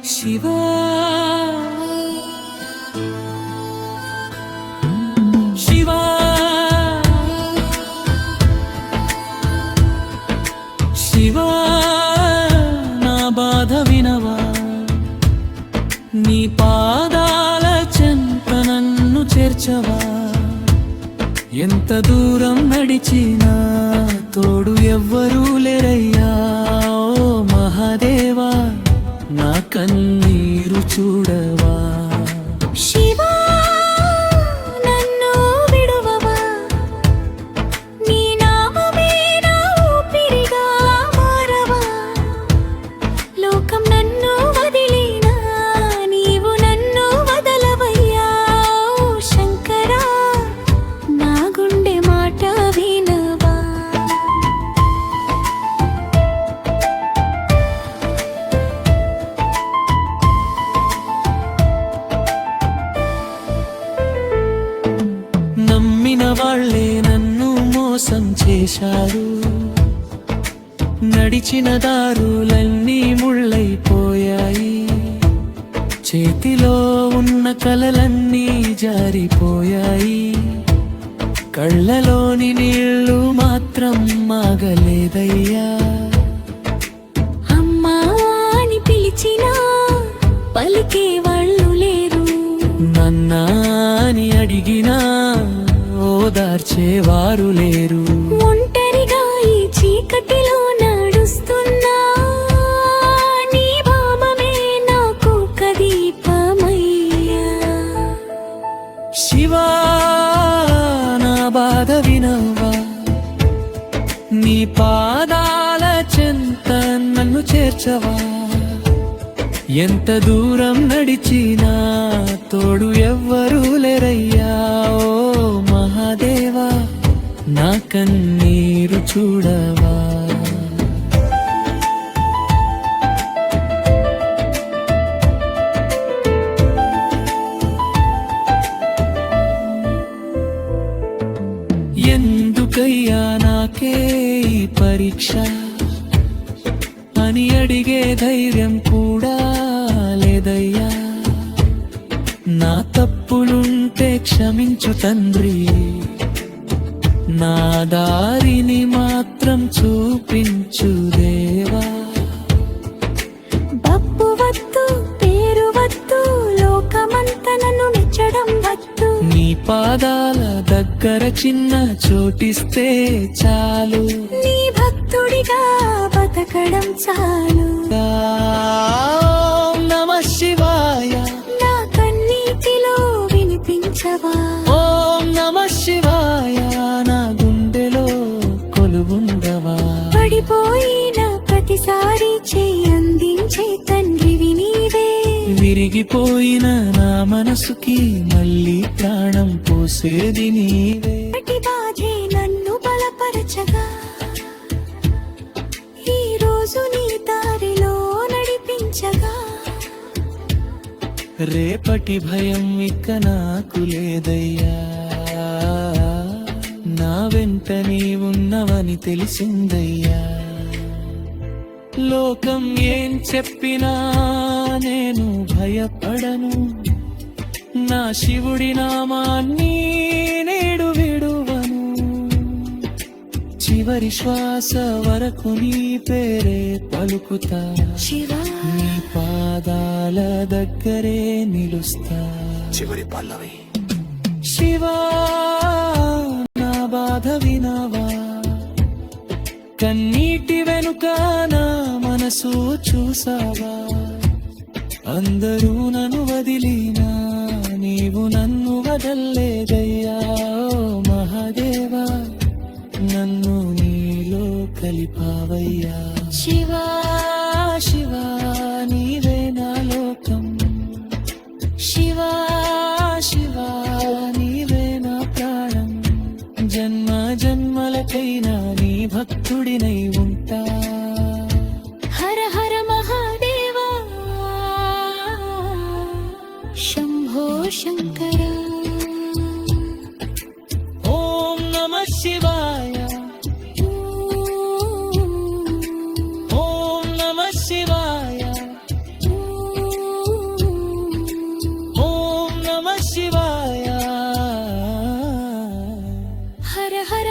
శివా శివా శివా నా బాధ వినవా నీ పాదాల చెంత నన్ను చేర్చవా ఎంత దూరం నడిచినా తోడు ఎవ్వరూ లేరయ్యా ఓ మహాదేవా నా కన్నీరు చూడవా శివా నన్ను విడువవా నీ నామమే నా ఊపిరిగా మారవా లోకం నన్ను వదిలినా నీవు నన్ను వదలవయ్యా ఓ శంకరా నా గుండె మాట వినవా నమ్మిన వాళ్ళే నన్ను మోసం చేశారు నడిచిన దారులన్నీ ముళ్ళైపోయాయి చేతిలో ఉన్న కలలన్నీ జారిపోయాయి కళ్ళలోని నీళ్లు మాత్రం మాగలేదయ్యా అమ్మా అని పిలిచినా పలికే వాళ్ళు లేరు నన్నా అని అడిగినా ఓదార్చేవారు లేరు ఒంటరిగా ఈ చీకటిలో నడుస్తున్నా నీ భావమే నాకు కదీపమయ్యా శివా నా బాధ వినవా నీ పాదాల చెంత నన్ను చేర్చవా ఎంత దూరం నడిచినా తోడు ఎవ్వరూ లేరయ్యా ఓ మహాదేవా నా కన్నీరు చూడవా ఎందుకయ్యా నాకే ఈ పరీక్ష అని అడిగే ధైర్యం కూడా లేదయ్యా నా తప్పులుంటే క్షమించు తండ్రి నా దారిని మాత్రం చూపించు దేవా డబ్బు వద్దు పేరు వద్దు లోకమంతా నన్ను మెచ్చడం వద్దు నీ పాదాల దగ్గర చిన్న చోటిస్తే చాలు నీ భక్తుడిగా బతకడం చాలు ఓం నమః శివాయ నా కన్నీటిలో వినిపించవా ఓం నమః శివాయ నా గుండెలో కొలువుండవా పడిపోయిన ప్రతిసారి చెయ్యి అందించే తండ్రివి నీవే విరిగిపోయిన నా మనసుకి మళ్ళీ ప్రాణం పోసేది నీవే ప్రతి బాధే నన్ను బలపరచగా ఈ రోజు నీ దారిలో నడిపించగా రేపటి భయం ఇక నాకు లేదయ్యా నా వెంట నీ ఉన్నవని తెలిసిందయ్యా లోకం ఏం చెప్పినా నేను భయపడను నా శివుడి నామాన్ని నేడు విడువను చివరి శ్వాస వరకు నీ పేరే పలుకుతా శివా నీ పాదాల దగ్గరే నిలుస్తా చివరి పల్లవి శివా నా బాధ వినవా కన్నీటి వెనుక నా మనసు చూసావా అందరూ నన్ను వదిలినా నీవు నన్ను వదల్లేదయ్యా ఓ మహాదేవా నన్ను నీలో కలిపావయ్యా శివా శివా నీవే నా లోకం శివా శివా నీవే నా ప్రాణం జన్మ జన్మలకైనా నీ భక్తుడినై ఉంటా హర హర మహాదేవా శంభో శంకర ఓం నమః శివాయ ఓం నమః శివాయ హర హర